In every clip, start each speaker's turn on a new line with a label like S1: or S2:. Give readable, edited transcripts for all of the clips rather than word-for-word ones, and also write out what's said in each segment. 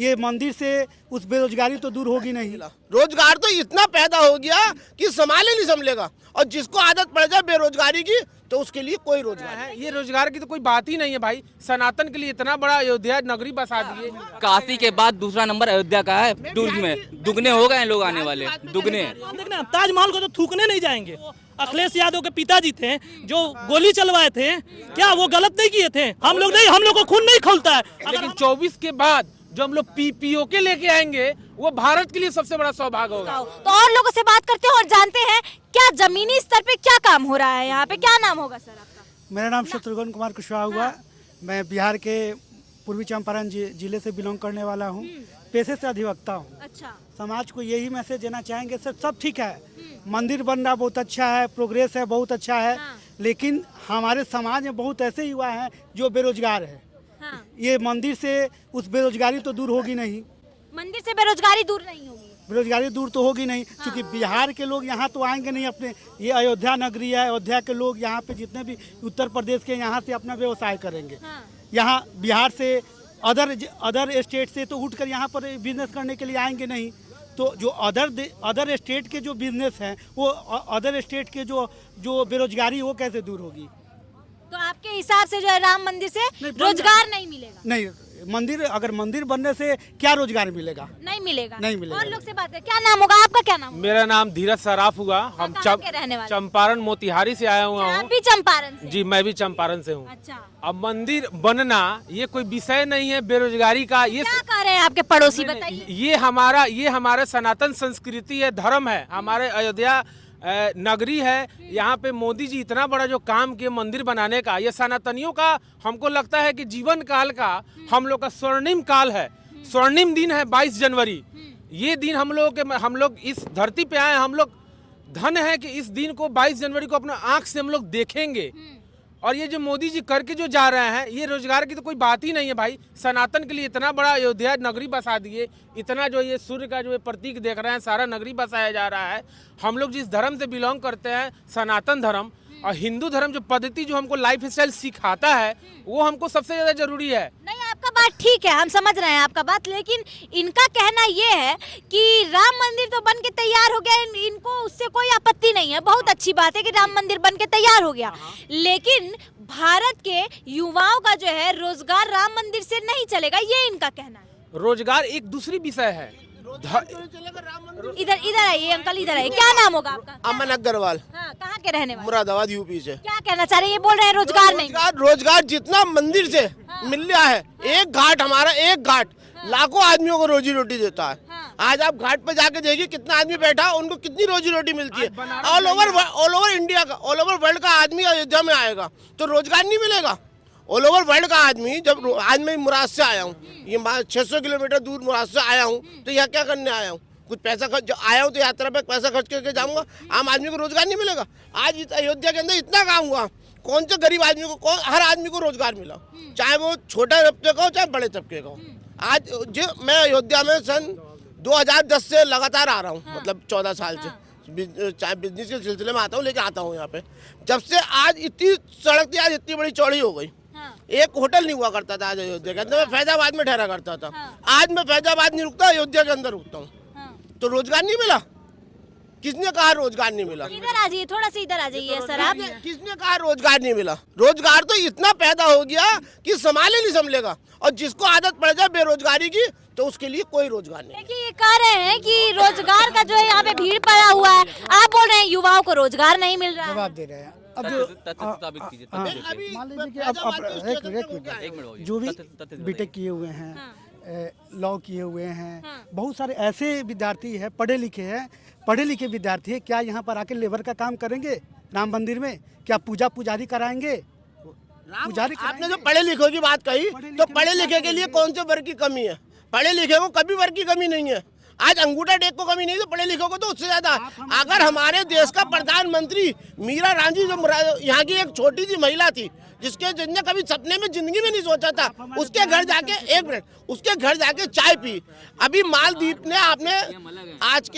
S1: ये मंदिर से उस बेरोजगारी तो दूर होगी नहीं।
S2: रोजगार तो इतना पैदा हो गया कि संभाले नहीं संभलेगा, और जिसको आदत पड़ जाए बेरोजगारी की तो उसके लिए कोई रोजगार
S3: है। ये रोजगार की तो कोई बात ही नहीं है भाई। सनातन के लिए इतना बड़ा अयोध्या नगरी बसा दिए।
S4: काशी के बाद दूसरा नंबर अयोध्या का है टूरिज्म में। दुगने हो गए हैं लोग आने वाले, दुगने।
S5: देखना ताजमहल को तो थूकने नहीं जाएंगे। अखिलेश यादव के पिताजी थे जो गोली चलवाए थे, क्या वो गलत नहीं किए थे? हम लोग को खून नहीं खौलता है।
S3: लेकिन 24 के बाद जो हम लोग पीओके लेके आएंगे वो भारत के लिए सबसे बड़ा सौभाग्य होगा।
S6: तो और लोगों से बात करते हैं और जानते हैं क्या जमीनी स्तर पे क्या काम हो रहा है यहाँ पे। क्या नाम होगा सर आपका?
S1: मेरा नाम शत्रुघ्न कुमार कुशवाहा हुआ। मैं बिहार के पूर्वी चंपारण जिले से बिलोंग करने वाला हूँ। पेशे से अधिवक्ता हूँ।
S6: अच्छा,
S1: समाज को यही मैसेज देना चाहेंगे सर, सब ठीक है, मंदिर बन रहा बहुत अच्छा है, प्रोग्रेस है बहुत अच्छा है, लेकिन हमारे समाज में बहुत ऐसे युवा हैं जो बेरोजगार है। ये मंदिर से उस बेरोजगारी तो दूर होगी नहीं।
S6: मंदिर से बेरोजगारी दूर नहीं होगी।
S1: बेरोजगारी दूर तो होगी नहीं, क्योंकि बिहार के लोग यहाँ तो आएंगे नहीं। अपने ये अयोध्या नगरी है, अयोध्या के लोग यहाँ पे जितने भी उत्तर प्रदेश के यहाँ से अपना व्यवसाय करेंगे। यहाँ बिहार से अदर स्टेट से तो उठकर यहाँ पर बिजनेस करने के लिए आएंगे नहीं। तो जो अदर स्टेट के जो बिजनेस हैं, वो अदर स्टेट के जो बेरोजगारी वो कैसे दूर होगी?
S6: तो आपके हिसाब से जो है राम मंदिर से रोजगार नहीं मिलेगा?
S1: नहीं, अगर मंदिर बनने से क्या रोजगार मिलेगा?
S6: नहीं मिलेगा।
S1: और
S6: लोग से बात है, क्या नाम होगा आपका? क्या नाम?
S3: मेरा नाम धीरज सराफ हुआ। हम चंपारण मोतिहारी से आया हुआ हूँ।
S6: चंपारण से?
S3: जी, मैं भी चंपारण से हूँ।
S6: अच्छा।
S3: अब मंदिर बनना ये कोई विषय नहीं है बेरोजगारी का। ये
S6: क्या कह रहे हैं आपके पड़ोसी, बताइए।
S3: ये हमारा सनातन संस्कृति है, धर्म है, हमारे अयोध्या नगरी है। यहाँ पे मोदी जी इतना बड़ा जो काम किए मंदिर बनाने का, ये सनातनियों का हमको लगता है कि जीवन काल का हम लोग का स्वर्णिम काल है, स्वर्णिम दिन है 22 जनवरी। ये दिन हम लोग इस धरती पे आए, हम लोग धन है कि इस दिन को 22 जनवरी को अपने आंख से हम लोग देखेंगे। और ये जो मोदी जी करके जो जा रहे हैं, ये रोजगार की तो कोई बात ही नहीं है भाई। सनातन के लिए इतना बड़ा अयोध्या नगरी बसा दिए, इतना जो ये सूर्य का जो प्रतीक देख रहे हैं, सारा नगरी बसाया जा रहा है। हम लोग जिस धर्म से बिलोंग करते हैं, सनातन धर्म और हिंदू धर्म, जो पद्धति जो हमको लाइफ स्टाइल सिखाता है, वो हमको सबसे ज्यादा जरूरी है।
S6: नहीं, आपका बात ठीक है, हम समझ रहे हैं आपका बात, लेकिन इनका कहना ये है कि राम मंदिर तो बन के तैयार हो गया, इनको उससे कोई आपत्ति नहीं है। बहुत अच्छी बात है कि राम मंदिर बन के तैयार हो गया, लेकिन भारत के युवाओं का जो है रोजगार राम मंदिर से नहीं चलेगा, ये इनका कहना है।
S3: रोजगार एक दूसरी विषय है।
S6: इधर आइए अंकल, इधर आइए। क्या नाम होगा आपका?
S2: अमन अग्रवाल।
S6: कहाँ के रहने वाले?
S2: मुरादाबाद यूपी से।
S6: क्या कहना चाह रहे हैं? ये बोल रहे हैं रोजगार नहीं।
S2: रोजगार जितना मंदिर से मिल रहा है, एक घाट हमारा, एक घाट लाखों आदमियों को रोजी रोटी देता है। आज आप घाट पे जाके देखिए कितना आदमी बैठा, उनको कितनी रोजी रोटी मिलती है। ऑल ओवर इंडिया का, ऑल ओवर वर्ल्ड का आदमी अयोध्या में आएगा तो रोजगार नहीं मिलेगा। ऑल ओवर वर्ल्ड का आदमी, जब आज मैं मुराद से आया हूँ, ये 600 किलोमीटर दूर मुराद से आया हूँ, तो यहाँ क्या करने आया हूँ? कुछ पैसा खर्च आया हूँ तो यात्रा पे पैसा खर्च करके जाऊँगा। आम आदमी को रोजगार नहीं मिलेगा। आज अयोध्या के अंदर इतना काम हुआ, कौन से गरीब आदमी को, हर आदमी को रोजगार मिला, चाहे वो छोटे तबके का हो चाहे बड़े तबके का हो। आज जो मैं अयोध्या में सन 2010 से लगातार आ रहा हूँ, मतलब 14 साल से, चाहे बिजनेस के सिलसिले में आता हूँ, लेके आता हूँ यहाँ पे। जब से आज इतनी सड़क थी, आज इतनी बड़ी चौड़ी हो गई। एक होटल नहीं हुआ करता था आज अयोध्या के अंदर। मैं फैजाबाद में ठहरा करता था, आज मैं फैजाबाद नहीं रुकता, अयोध्या के अंदर रुकता हूँ। तो रोजगार नहीं मिला। किसने कहा रोजगार नहीं मिला?
S6: इधर आ जाइए, थोड़ा सा इधर आ जाइए सर आप।
S2: किसने कहा रोजगार नहीं मिला? रोजगार तो इतना पैदा हो गया कि संभाले नहीं संभलेगा, और जिसको आदत पड़ जाए बेरोजगारी की तो उसके लिए कोई रोजगार नहीं।
S6: देखिए, ये कह रहे हैं कि रोजगार का जो है यहाँ पे भीड़ पड़ा हुआ है, आप बोल रहे हैं युवाओं को रोजगार नहीं मिल रहा है।
S1: जवाब दे रहे हैं। अब जो मान लीजिए जो भी बीटेक किए हुए हैं, लॉ किए हुए हैं, बहुत सारे ऐसे विद्यार्थी हैं, पढ़े लिखे विद्यार्थी है, क्या यहाँ पर आके लेबर का काम करेंगे? राम मंदिर में क्या पुजारी कराएंगे?
S2: आपने जो पढ़े लिखे की बात कही, तो पढ़े लिखे के लिए कौन से वर्ग की कमी है? पढ़े लिखे को कभी वर्ग की कमी नहीं है। आज अंगूठा टेक को कमी नहीं, तो पढ़े लिखे को तो उससे ज्यादा। अगर हमारे देश का प्रधानमंत्री मीरा रांझी, जो यहाँ की एक छोटी सी महिला थी, जिसने कभी सपने में जिंदगी में नहीं सोचा था, उसके घर जाके, एक मिनट, उसके घर जाके चाय पी। अभी मालदीप ने, आपने आज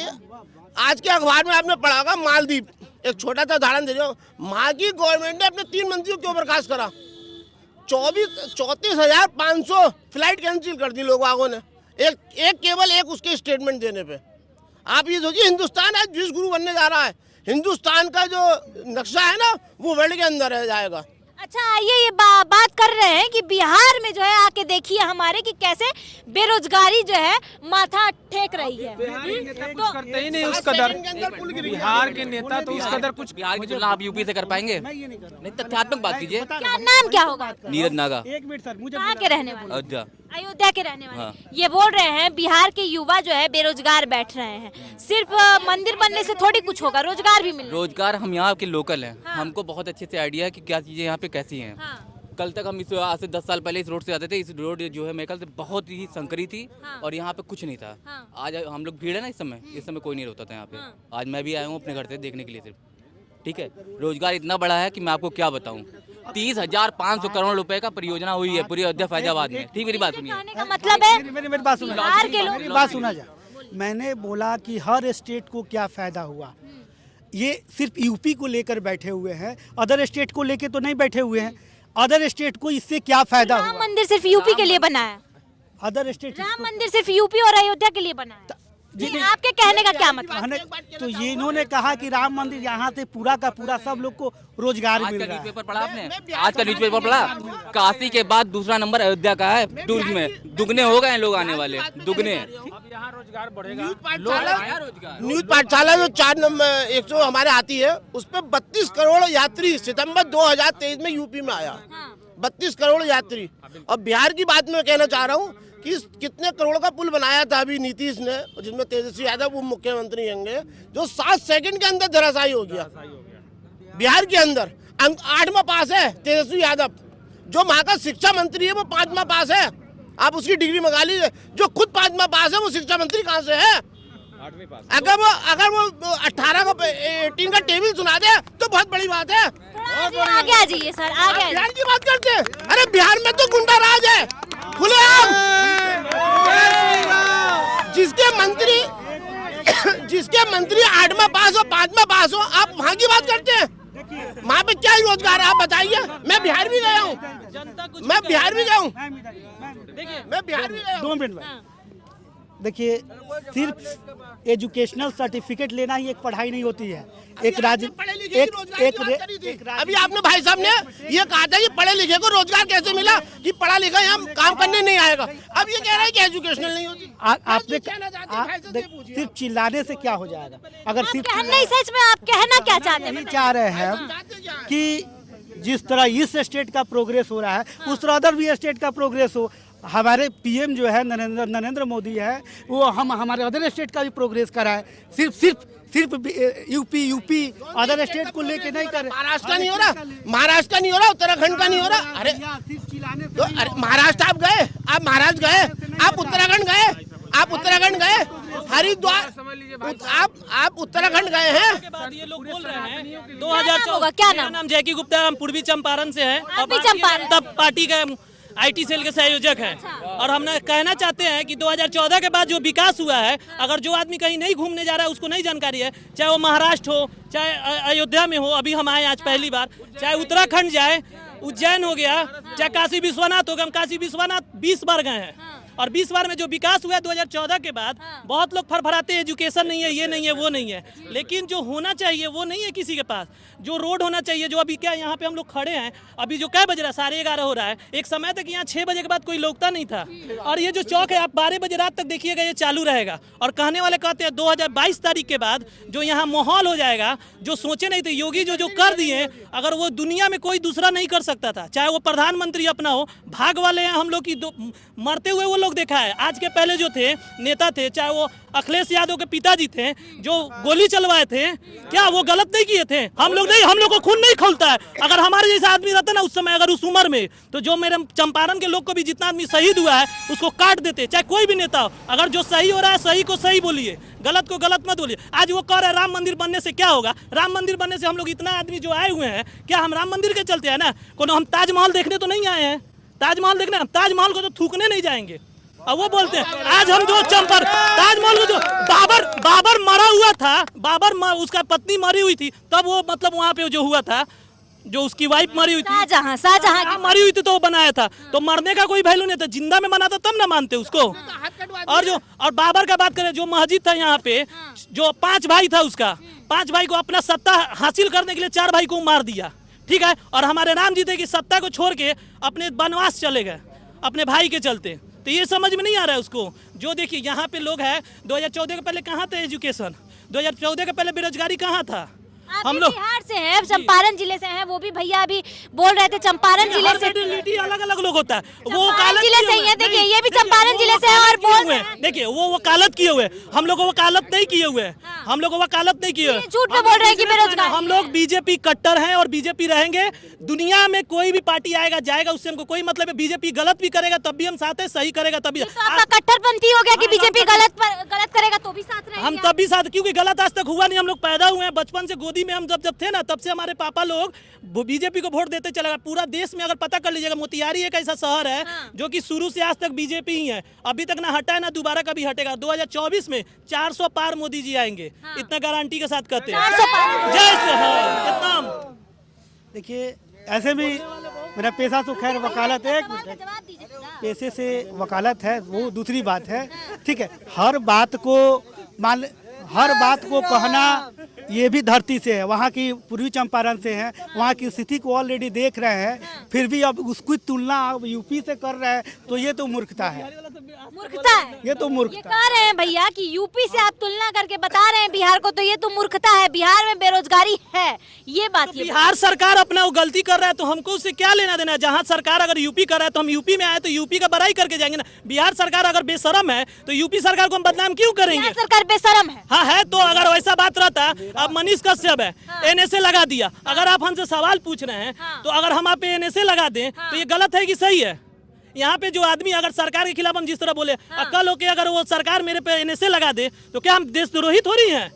S2: के अखबार में आपने पढ़ा होगा, मालदीप एक छोटा सा उदाहरण दे रहा हूँ। वहाँ की गवर्नमेंट ने अपने 3 मंत्रियों क्यों बर्खास्त करा? 34,500 फ्लाइट कैंसिल कर दी लोगों ने। एक केवल एक उसके स्टेटमेंट देने पे। आप ये सोचिए, हिंदुस्तान आज विश्व गुरु बनने जा रहा है। हिंदुस्तान का जो नक्शा है ना, वो वर्ल्ड के अंदर रह जाएगा।
S6: अच्छा, आइए ये बात कर रहे हैं कि बिहार में जो है आके देखिए हमारे कि कैसे बेरोजगारी जो है माथा टेक रही है।
S3: कुछ करते ही नहीं उस कदर। बिहार के नेता तो उस कदर कुछ।
S4: बिहार की तुलना आप यूपी से कर पाएंगे? नहीं, तथ्यात्मक बात कीजिए।
S6: क्या नाम क्या होगा आपका?
S4: नीरज नागा,
S1: एक मिनट सर, मुझे
S6: कहाँ के रहने वाले?
S4: अयोध्या।
S6: अयोध्या के रहने वाले।
S4: हाँ।
S6: ये बोल रहे हैं बिहार के युवा जो है बेरोजगार बैठ रहे हैं। सिर्फ मंदिर बनने से थोड़ी कुछ होगा, रोजगार भी मिलेगा।
S4: रोजगार, हम यहाँ के लोकल हैं।
S6: हाँ।
S4: हमको बहुत अच्छे से आइडिया है कि क्या चीजें यहाँ पे कैसी हैं।
S6: हाँ।
S4: कल तक हम इस आज से 10 साल पहले इस रोड से आते थे। इस रोड जो है मेरे ख्याल से बहुत ही संकरी थी।
S6: हाँ।
S4: और यहाँ पे कुछ नहीं था।
S6: हाँ।
S4: आज हम लोग भीड़ है ना, इस समय कोई नहीं रोता था यहाँ पे।
S6: हाँ।
S4: आज मैं भी आया हूँ अपने घर से देखने के लिए सिर्फ। ठीक है, रोजगार इतना बड़ा है कि मैं आपको क्या बताऊँ। 30,500 करोड़ रुपए का परियोजना हुई है पूरी अयोध्या फैजाबाद में। ठीक, मेरी बात सुनिए।
S6: कहने का मतलब है
S1: मेरी बात सुना,
S6: बिहार के लोग।
S1: मेरी बात सुना जाए। मैंने बोला कि हर स्टेट को क्या फायदा हुआ। ये सिर्फ यूपी को लेकर बैठे हुए हैं, अदर स्टेट को लेकर तो नहीं बैठे हुए हैं। अदर स्टेट को इससे क्या फायदा
S6: राम
S1: हुआ?
S6: मंदिर सिर्फ यूपी के लिए बना है।
S1: अदर स्टेट
S6: राम मंदिर सिर्फ यूपी और अयोध्या के लिए बना है। जी, आपके कहने का क्या मतलब?
S1: तो ये इन्होंने कहा कि राम मंदिर यहाँ से पूरा का पूरा सब लोग को रोजगार
S4: आज
S1: मिल
S4: का
S1: रहा है।
S4: न्यूज़पेपर पढ़ा आपने? आज का न्यूज़पेपर पढ़ा? काशी के बाद दूसरा नंबर अयोध्या का है टूरिज्म में। दुगने हो गए लोग आने वाले, दुगने।
S3: अब यहाँ रोजगार बढ़ेगा।
S2: न्यूज पाठशाला जो 4 नंबर 100 हमारे आती है, उस पर 32 करोड़ यात्री सितंबर 2023 में यूपी में आया। 32 करोड़ यात्री। और बिहार की बात मैं कहना चाह रहा हूँ कि कितने करोड़ का पुल बनाया था अभी नीतीश ने, जिसमें तेजस्वी यादव वो मुख्यमंत्री होंगे, जो 7 सेकंड के अंदर धराशायी हो गया। बिहार के अंदर 8वां पास है तेजस्वी यादव। जो वहाँ का शिक्षा मंत्री है वो 5वां पास है। आप उसकी डिग्री मंगा लीजिए। जो खुद 5वां पास है वो शिक्षा मंत्री कहाँ से है?
S3: 8वें पास।
S2: अगर वो 18 का टेबल सुना दे तो बहुत बड़ी बात है।
S6: आगे आ जाइए सर, आगे आ जाइए।
S2: बिहार की बात करते हैं। अरे बिहार में तो गुंडा राज है खुलेआम। जिसके मंत्री 8वां पास हो 5वां पास हो, आप वहाँ की बात करते हैं। वहाँ पे क्या रोजगार है आप बताइए। मैं बिहार भी गया हूँ। मैं बिहार भी गया हूँ। मैं बिहार भी गया हूँ।
S1: 2 मिनट में देखिए, सिर्फ एजुकेशनल सर्टिफिकेट लेना ही एक पढ़ाई नहीं होती है। एक राज्य
S2: अभी आपने भाई साहब ने ये कहा था कि पढ़े लिखे को रोजगार कैसे मिला, कि पढ़ा लिखा हम काम करने नहीं आएगा। अब ये कह रहा है कि एजुकेशनल नहीं होती।
S1: आपने सिर्फ चिल्लाने से क्या हो जाएगा? अगर सिर्फ
S6: नहीं, सच में आप कहना क्या चाहते हैं?
S1: नहीं चाह रहे हैं हम कि जिस तरह इस स्टेट का प्रोग्रेस हो रहा है, उस तरह अदर भी स्टेट का प्रोग्रेस हो। हमारे पीएम जो है नरेंद्र मोदी है, वो हमारे अदर स्टेट का भी प्रोग्रेस कराए। सिर्फ यूपी अदर स्टेट को लेके नहीं करे।
S2: महाराष्ट्र का नहीं हो रहा, महाराष्ट्र का नहीं हो रहा, उत्तराखंड का नहीं हो रहा। अरे महाराष्ट्र आप गए, आप महाराष्ट्र गए, आप उत्तराखंड गए, आप उत्तराखंड गए, हरिद्वार, आप उत्तराखंड गए हैं।
S5: के बाद ये लोग बोल रहे हैं 2014
S6: होगा, क्या
S5: मेरा नाम जैकी गुप्ता, हम पूर्वी चंपारण से हैं।
S6: आप भी चंपारण?
S5: तब पार्टी का आईटी सेल के संयोजक हैं। और हम कहना चाहते हैं कि 2014 के बाद जो विकास हुआ है, अगर जो आदमी कहीं नहीं घूमने जा रहा है उसको नहीं जानकारी है, चाहे वो महाराष्ट्र हो, चाहे अयोध्या में हो, अभी हम आए आज पहली बार, चाहे उत्तराखंड जाए, उज्जैन हो गया, चाहे काशी विश्वनाथ हो गया। हम काशी विश्वनाथ 20 बार गए हैं। और 20 बार में जो विकास हुआ है 2014 के बाद, बहुत लोग फरफराते हैं एजुकेशन नहीं है, ये नहीं है, वो नहीं है, लेकिन जो होना चाहिए वो नहीं है किसी के पास। जो रोड होना चाहिए, जो अभी क्या यहाँ पे हम लोग खड़े हैं, अभी जो क्या बज रहा है, 11:30 हो रहा है। एक समय तक यहाँ 6 बजे के बाद कोई लोकता नहीं था। और ये जो चौक है, आप 12 बजे रात तक देखिएगा, ये चालू रहेगा। और कहने वाले कहते हैं 2022 तारीख के बाद जो यहाँ माहौल हो जाएगा, जो सोचे नहीं थे योगी जो कर दिए, अगर वो दुनिया में कोई दूसरा नहीं कर सकता था। चाहे वो प्रधानमंत्री अपना हो, भाग वाले हैं हम लोग की, मरते हुए वो लोग देखा है। आज के पहले जो थे नेता थे, चाहे वो अखिलेश यादव के पिताजी थे जो गोली चलवाए थे, क्या वो गलत नहीं किए थे? हम लोग नहीं, हम लोग को खून नहीं खोलता है। अगर हमारे जैसा आदमी रहता ना उस समय, अगर उस उम्र में, तो जो मेरे चंपारण के लोग को भी जितना आदमी शहीद हुआ है उसको काट देते, चाहे कोई भी नेता हो। अगर जो सही हो रहा है सही को सही बोलिए, गलत को गलत मत बोलिए। आज वो कह रहे हैं राम मंदिर बनने से क्या होगा? राम मंदिर बनने से हम लोग इतना आदमी जो आए हुए हैं, क्या हम राम मंदिर के चलते हैं ना? कोनो हम ताजमहल देखने तो नहीं आए हैं। ताजमहल देखने, हम ताजमहल को तो थूकने नहीं जाएंगे। अब वो बोलते हैं आज हम जो ताजमहल को जो बाबर मरा हुआ था, उसका पत्नी मरी हुई थी, तब वो मतलब वहाँ पे जो हुआ था, जो उसकी वाइफ मरी हुई थी,
S6: शाहजहां
S5: हाँ, मरी हुई थी तो वो बनाया था। तो मरने का कोई वैल्यू नहीं था, जिंदा में बनाता तब ना मानते उसको। और बाबर का बात करें, जो मस्जिद था यहाँ पे, जो 5 भाई था उसका, 5 भाई को अपना सत्ता हासिल करने के लिए 4 भाई को मार दिया, ठीक है। और हमारे राम जी थे कि सत्ता को छोड़ के अपने वनवास चले गए अपने भाई के चलते। तो ये समझ में नहीं आ रहा है उसको। जो देखिए यहाँ पे लोग हैं, 2014 के पहले कहाँ थे एजुकेशन, 2014 के पहले बेरोजगारी कहाँ था।
S6: हम लोग बिहार से हैं, चंपारण जिले से हैं, वो भी भैया अभी बोल रहे थे चंपारण जिले से।
S5: अलग अलग लोग होता है, वो
S6: चंपारण जिले से ही है। देखिए ये भी चंपारण जिले से है और बोल रहे हैं।
S5: देखिए वो वकालत किए हुए, हम लोग वकालत नहीं किए हुए, हम लोग वकालत नहीं किए हुए।
S6: झूठ में बोल रहे हैं कि बेरोजगार।
S5: हम लोग बीजेपी कट्टर हैं और बीजेपी रहेंगे। दुनिया में कोई भी पार्टी आएगा जाएगा, उससे हमको कोई मतलब है। बीजेपी गलत भी करेगा तब भी हम साथ हैं, सही करेगा तब भी।
S6: तो आपका कट्टरपंथी हो गया कि बीजेपी गलत करेगा तो भी साथ रहेंगे।
S5: हम तब भी साथ, क्योंकि गलत आज तक हुआ नहीं। हम लोग पैदा हुए हैं बचपन से, गोदी में हम जब थे ना, तब से हमारे पापा लोग बीजेपी को वोट देते चले गए। पूरा देश में अगर पता कर लीजिएगा, मोतिहारी एक ऐसा शहर है जो कि शुरू से आज तक बीजेपी ही है, अभी तक ना हटा है ना दोबारा कभी हटेगा। 2024 में 400 पार मोदी जी आएंगे, इतना गारंटी के साथ कहते हैं। जय श्री।
S1: देखिए ऐसे भी मेरा पेशा तो खैर वकालत है, पेशे से वकालत है, वो दूसरी बात है, ठीक है। हर बात को कहना ये भी धरती से है, वहाँ की पूर्वी चंपारण से है, वहाँ की स्थिति को ऑलरेडी देख रहे हैं, फिर भी अब उसकी तुलना अब यूपी से कर रहे हैं, तो ये तो मूर्खता है।
S6: मूर्खता है,
S1: ये तो मूर्खता।
S6: ये कह रहे हैं भैया कि यूपी से आप तुलना करके बता रहे हैं बिहार को, तो ये तो मूर्खता है। बिहार में बेरोजगारी है, ये बात।
S5: तो बिहार सरकार अपना वो गलती कर रहा है तो हमको उससे क्या लेना देना। जहाँ सरकार अगर यूपी कर रहा है तो हम यूपी में आए तो यूपी का बड़ाई करके जाएंगे ना। बिहार सरकार अगर बेशरम है तो यूपी सरकार को हम बदनाम क्यों करेंगे।
S6: बिहार सरकार बेशरम है,
S5: हाँ है। तो अगर वैसा बात रहता, अब मनीष कश्यप है, एनएसए लगा दिया। अगर आप हमसे सवाल पूछ रहे हैं तो अगर हम आप पे एनएसए लगा दें तो ये गलत है कि सही है। यहाँ पे जो आदमी अगर सरकार के खिलाफ हम जिस तरह बोले, कल होके अगर वो सरकार मेरे पे एनएसए लगा दे तो क्या हम देशद्रोही थोड़ी हैं,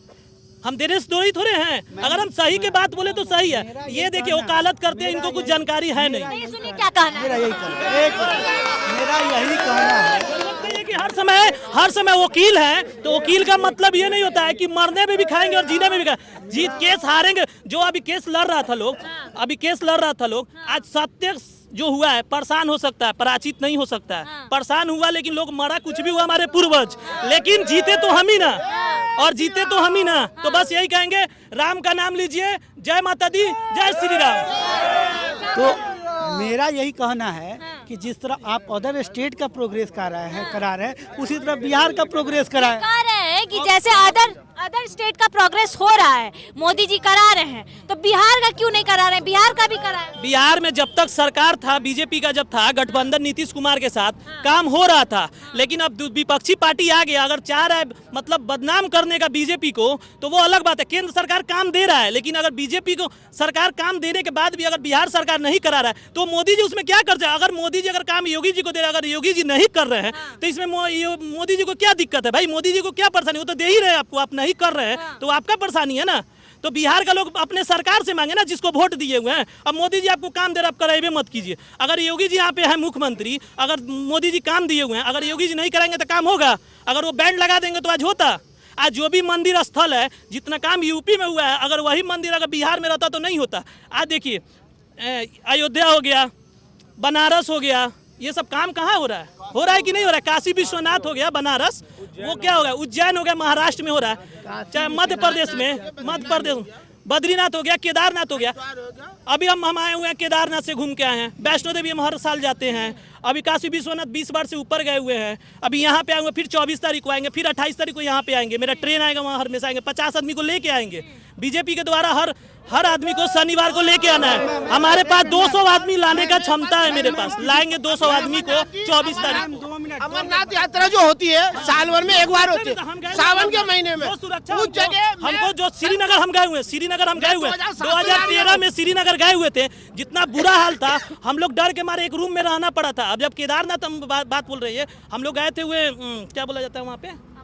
S5: हम देशद्रोही थोड़े हैं। अगर हम सही की बात बोले तो सही है। ये देखिए वकालत करते हैं, इनको कुछ जानकारी है नहीं।
S6: सुनिए क्या कहना है।
S1: मेरा यही कहना है
S5: कि हर समय वकील है तो वकील का मतलब ये नहीं होता है कि मरने में भी खाएंगे और जीने में भी खाएंगे। जीत केस हारेंगे। जो अभी केस लड़ रहा था लोग, आज सत्य जो हुआ है परेशान हो सकता है, पराजित नहीं हो सकता है। परेशान हुआ लेकिन लोग मरा, कुछ भी हुआ हमारे पूर्वज, लेकिन जीते तो हम ही ना, और जीते तो हम ही ना। तो बस यही कहेंगे, राम का नाम लीजिए, जय माता दी, जय श्री राम।
S1: तो मेरा यही कहना है कि जिस तरह आप अदर स्टेट का प्रोग्रेस करा रहे हैं उसी तरह बिहार का प्रोग्रेस कराएं।
S6: कह रहे हैं कि जैसे अदर स्टेट का प्रोग्रेस हो रहा है, मोदी जी करा रहे हैं, तो बिहार का क्यों नहीं करा रहे हैं। बिहार का भी कराएं।
S5: बिहार में जब तक सरकार था, बीजेपी का जब था गठबंधन नीतीश कुमार के साथ, काम हो रहा था। लेकिन अब विपक्षी पार्टी आ गया, अगर चाह रहा है मतलब बदनाम करने का बीजेपी को, तो वो अलग बात है। केंद्र सरकार काम दे रहा है, लेकिन अगर बीजेपी को सरकार काम देने के बाद भी अगर बिहार सरकार नहीं करा रहा है तो मोदी जी उसमें क्या कर जाए। अगर मोदी जी अगर काम योगी जी को दे रहे हैं, अगर योगी जी नहीं कर रहे हैं तो इसमें मोदी जी को क्या दिक्कत है भाई। मोदी जी को क्या परेशानी, वो तो दे ही रहे हैं आपको, आप नहीं कर रहे हैं तो आपका परेशानी है ना। तो बिहार का लोग अपने सरकार से मांगे ना, जिसको वोट दिए हुए हैं। अब मोदी जी आपको काम दे रहे, आप कराइए मत कीजिए। अगर योगी जी यहाँ पे है मुख्यमंत्री, अगर मोदी जी काम दिए हुए हैं, अगर योगी जी नहीं कराएंगे तो काम होगा। अगर वो बैंड लगा देंगे तो आज होता। आज जो भी मंदिर स्थल है, जितना काम यूपी में हुआ है, अगर वही मंदिर अगर बिहार में रहता तो नहीं होता। आज देखिए अयोध्या हो गया, बनारस हो गया, ये सब काम कहाँ हो रहा है? हो रहा है कि नहीं हो रहा है? काशी विश्वनाथ हो गया बनारस, वो क्या हो गया? उज्जैन हो गया महाराष्ट्र में हो रहा है, चाहे मध्य प्रदेश बद्रीनाथ हो गया, केदारनाथ हो गया। अभी हम आए हुए हैं, केदारनाथ से घूम के आए हैं। वैष्णो देवी हम हर साल जाते हैं। अभी काशी विश्वनाथ 20 बार से ऊपर गए हुए हैं। अभी यहाँ पे आएंगे, फिर 24 तारीख को आएंगे, फिर 28 तारीख को यहाँ पे आएंगे। मेरा ट्रेन आएगा, वहाँ हमेशा आएंगे। 50 आदमी को लेके आएंगे। बीजेपी के द्वारा हर आदमी को शनिवार को लेके आना है। हमारे पास 200 आदमी लाने का क्षमता है, मेरे पास लाएंगे 200 आदमी को 24 तारीख।
S2: अमरनाथ यात्रा जो होती है साल भर में एक बार होती है, सावन के महीने में।
S5: उस जगह हमको जो श्रीनगर हम गए हुए 2013 में श्रीनगर गए हुए थे। जितना बुरा हाल था, हम लोग डर के मारे एक रूम में रहना पड़ा था। अब जब केदारनाथ हम बात बोल रही है, हम लोग गए थे हुए क्या बोला जाता है वहाँ पे,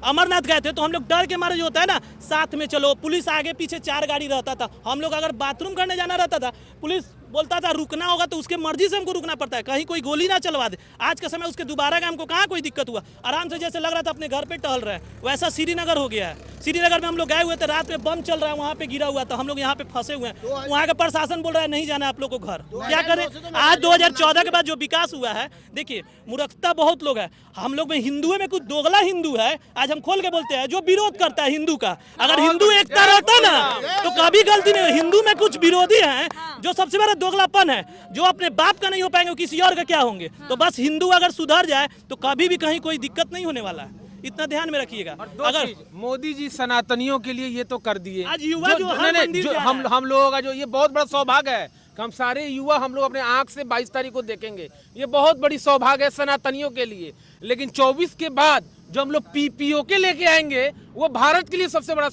S5: अमरनाथ गए थे, तो हम लोग डर के मारे जो होता है ना, साथ में चलो, पुलिस आगे पीछे 4 गाड़ी रहता था। हम लोग अगर बाथरूम करने जाना रहता था, पुलिस बोलता था रुकना होगा तो उसके मर्जी से हमको रुकना पड़ता है, कहीं कोई गोली ना चलवा दे। आज के समय उसके दोबारा का हमको कहाँ कोई दिक्कत हुआ, आराम से जैसे लग रहा था अपने घर पे टहल रहे हैं। वैसा श्रीनगर हो गया है। श्रीनगर में हम लोग गए हुए थे, रात में बम चल रहा है, वहाँ पे गिरा हुआ था, हम लोग यहाँ पे फंसे हुए हैं। वहाँ का प्रशासन बोल रहा है नहीं जाना आप लोग को घर। क्या करें? आज 2014 के बाद जो विकास हुआ है, देखिए मूर्खता बहुत लोग है। हम लोग में हिंदुओं में कुछ दोगला हिंदू है, आज हम खोल के बोलते हैं, जो विरोध करता है हिंदू का। अगर हिंदू एकता रहता ना तो कभी गलती नहीं। हिंदू में कुछ विरोधी हैं जो सबसे बड़ा दोगलापन है, जो अपने बाप का नहीं हो पाएंगे किसी और का क्या होंगे। तो बस हिंदू अगर सुधर जाए तो कभी भी कहीं कोई दिक्कत नहीं होने वाला है, इतना ध्यान में रखिएगा। अगर
S3: मोदी जी सनातनियों के लिए ये तो कर दिए,
S5: आज युवा जो हर मंदिर जा रहा है।
S3: हम लोगों का जो ये बहुत बड़ा सौभाग्य है कि हम सारे युवा हम लोग अपने आंख से 22 तारीख को देखेंगे, ये बहुत बड़ी सौभाग्य है सनातनियों के लिए। लेकिन 24 के बाद जो हम लोग PPO के लेके आएंगे वो भारत के लिए सबसे बड़ा